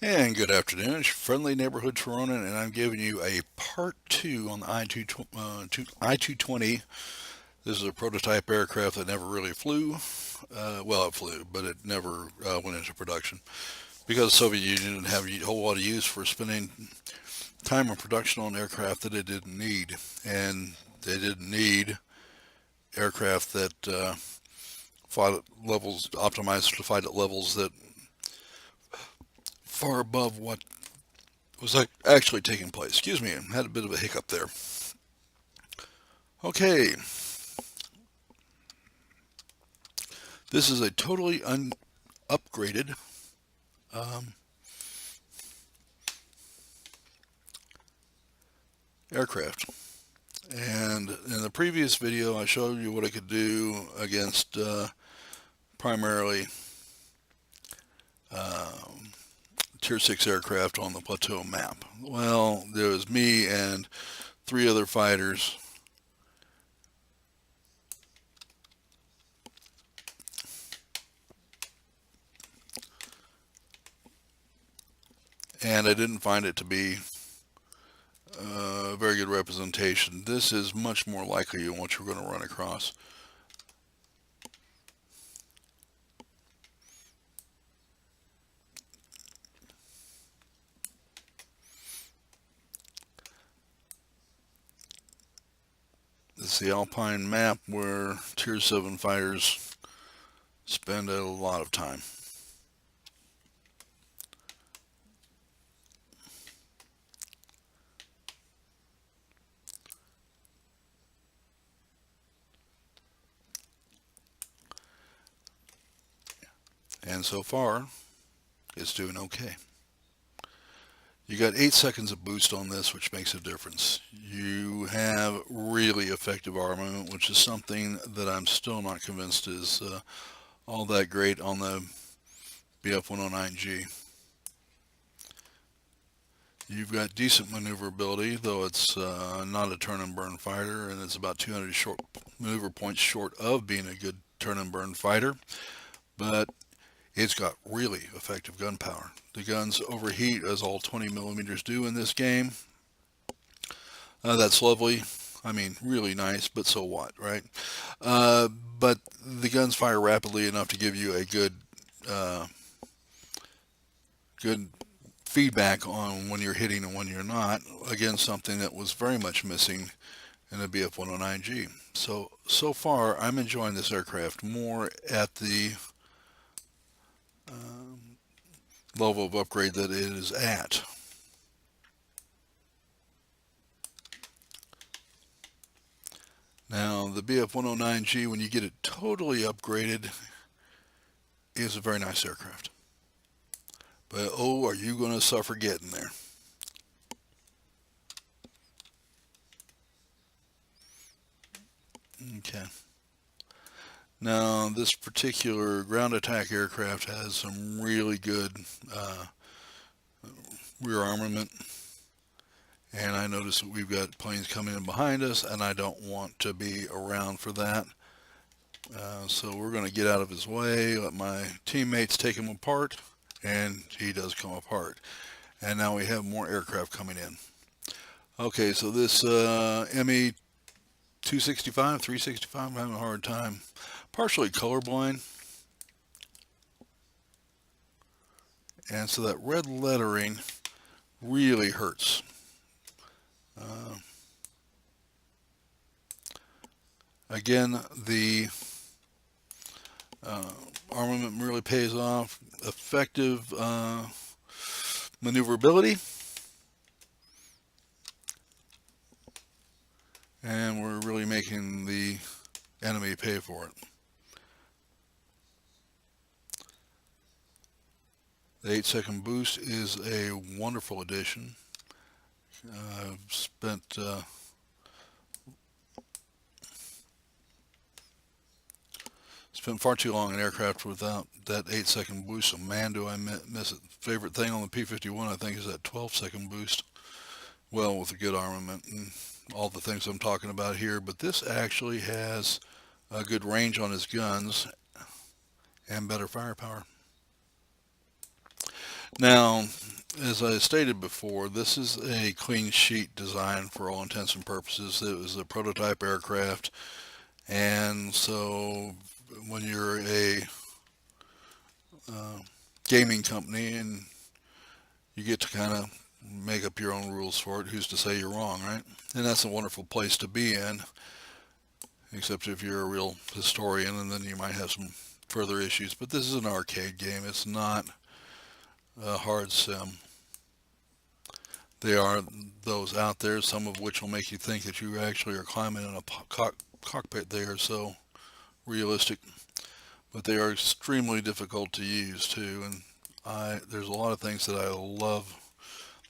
And good afternoon. It's your friendly neighborhood Tironan, and I'm giving you a part two on the I-220. This is a prototype aircraft that never really flew. Well, it flew, but it never went into production because the Soviet Union didn't have a whole lot of use for spending time on production on aircraft that it didn't need. And they didn't need aircraft that fought at levels optimized to fight at levels that far above what was actually taking place. Excuse me, I had a bit of a hiccup there. Okay, this is a totally upgraded um, aircraft. And in the previous video, I showed you what I could do against primarily um, Tier 6 aircraft on the plateau map. Well, there was me and three other fighters. And I didn't find it to be a very good representation. This is much more likely in what you're going to run across. This is the Alpine map where Tier 7 fighters spend a lot of time. And so far, it's doing okay. You got 8 seconds of boost on this, which makes a difference. You have really effective armament, which is something that I'm still not convinced is all that great on the BF-109G. You've got decent maneuverability, though it's not a turn and burn fighter, and it's about 200 maneuver points short of being a good turn and burn fighter. But it's got really effective gunpowder. The guns overheat, as all 20 millimeters do in this game. That's lovely. I mean, really nice, but so what, right? But the guns fire rapidly enough to give you a uh, good feedback on when you're hitting and when you're not. Again, something that was very much missing in the BF-109G. So far, I'm enjoying this aircraft more at the um, level of upgrade that it is at. Now, the BF-109G, when you get it totally upgraded, is a very nice aircraft. But oh, are you going to suffer getting there? Okay. Now, this particular ground attack aircraft has some really good uh, rear armament. And I notice that we've got planes coming in behind us, and I don't want to be around for that. So we're going to get out of his way, let my teammates take him apart, and he does come apart. And now we have more aircraft coming in. Okay, so this ME 265, 365, I'm having a hard time. Partially colorblind. And so that red lettering really hurts. Uh, Again, the armament really pays off. Effective maneuverability. And we're really making the enemy pay for it. The 8-second boost is a wonderful addition. I've spent far too long in aircraft without that 8-second boost, so man do I miss it. Favorite thing on the P-51 I think is that 12-second boost. Well, with a good armament and all the things I'm talking about here, but this actually has a good range on his guns and better firepower. Now, as I stated before, this is a clean sheet design for all intents and purposes. It was a prototype aircraft, and so when you're a uh, gaming company and you get to kind of make up your own rules for it, who's to say you're wrong, right? And that's a wonderful place to be in, except if you're a real historian, and then you might have some further issues. But this is an arcade game. It's not a hard sim. There are those out there, some of which will make you think that you actually are climbing in a cockpit. They are so realistic, but they are extremely difficult to use too. And there's a lot of things that I love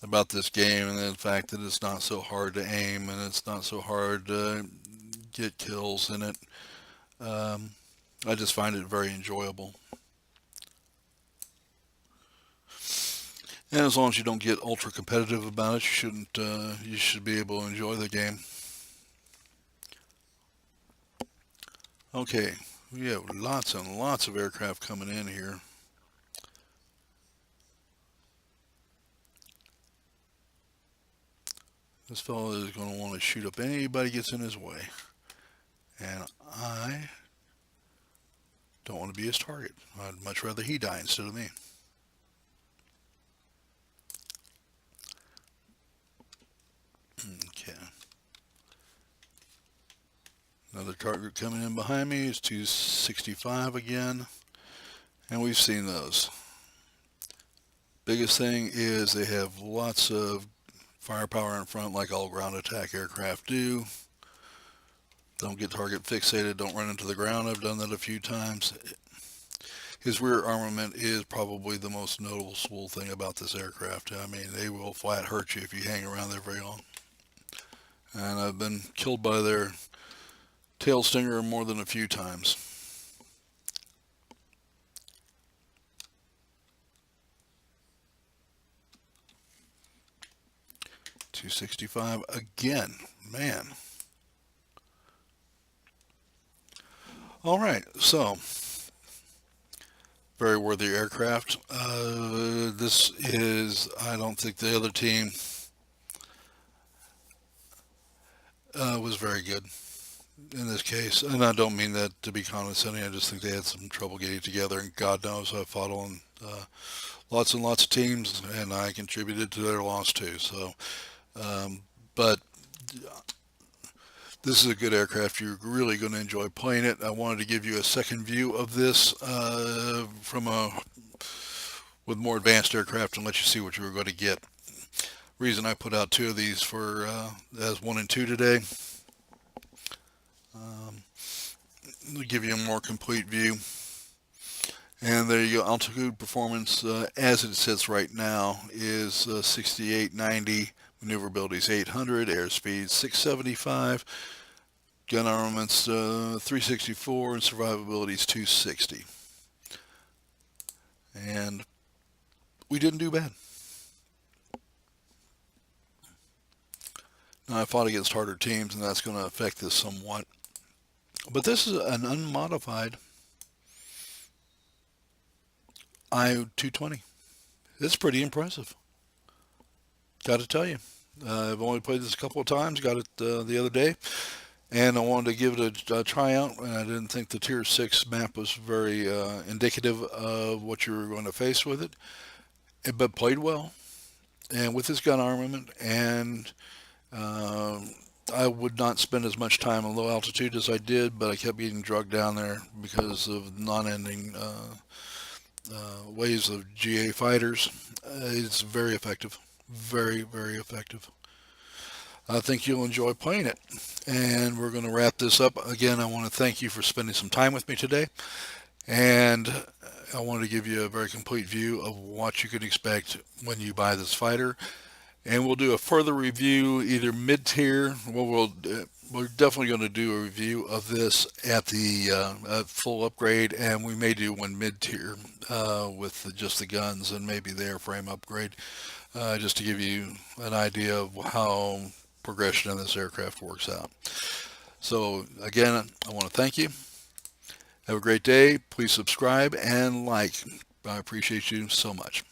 about this game, and the fact that it's not so hard to aim and it's not so hard to get kills in it. Um, I just find it very enjoyable. And as long as you don't get ultra competitive about it, you shouldn't. You should be able to enjoy the game. Okay, we have lots and lots of aircraft coming in here. This fellow is going to want to shoot up anybody gets in his way, and I don't want to be his target. I'd much rather he die instead of me. Okay. Another target coming in behind me is 265 again, and we've seen those. Biggest thing is they have lots of firepower in front, like all ground attack aircraft do. Don't get target fixated, don't run into the ground. I've done that a few times. His rear armament is probably the most noticeable thing about this aircraft. I mean, they will flat hurt you if you hang around there very long. And I've been killed by their tail stinger more than a few times. .265 again, man. All right, so very worthy aircraft. This is, I don't think the other team was very good in this case. And I don't mean that to be condescending. I just think they had some trouble getting together. And God knows I fought on lots and lots of teams, and I contributed to their loss too. So, but this is a good aircraft. You're really going to enjoy playing it. I wanted to give you a second view of this with more advanced aircraft and let you see what you were going to get. Reason I put out two of these for as 1 and 2 today. We'll give you a more complete view. And there you go. Altitude performance as it sits right now is 6890. Maneuverability is 800. Airspeed 675. Gun armaments 364, and survivability is 260. And we didn't do bad. Now I fought against harder teams, and that's going to affect this somewhat. But this is an unmodified I-220. It's pretty impressive. Got to tell you. I've only played this a couple of times. Got it the other day. And I wanted to give it a try out, and I didn't think the Tier 6 map was very indicative of what you were going to face with it, but played well, and with his gun armament, and I would not spend as much time on low altitude as I did, but I kept getting drugged down there because of non-ending waves of GA fighters. It's very effective, very, very effective. I think you'll enjoy playing it. And we're going to wrap this up. Again, I want to thank you for spending some time with me today. And I wanted to give you a very complete view of what you can expect when you buy this fighter. And we'll do a further review either mid-tier. We're definitely going to do a review of this at the full upgrade. And we may do one mid-tier with just the guns and maybe the airframe upgrade. Just to give you an idea of how progression in this aircraft works out. So again, I want to thank you. Have a great day. Please subscribe and like. I appreciate you so much.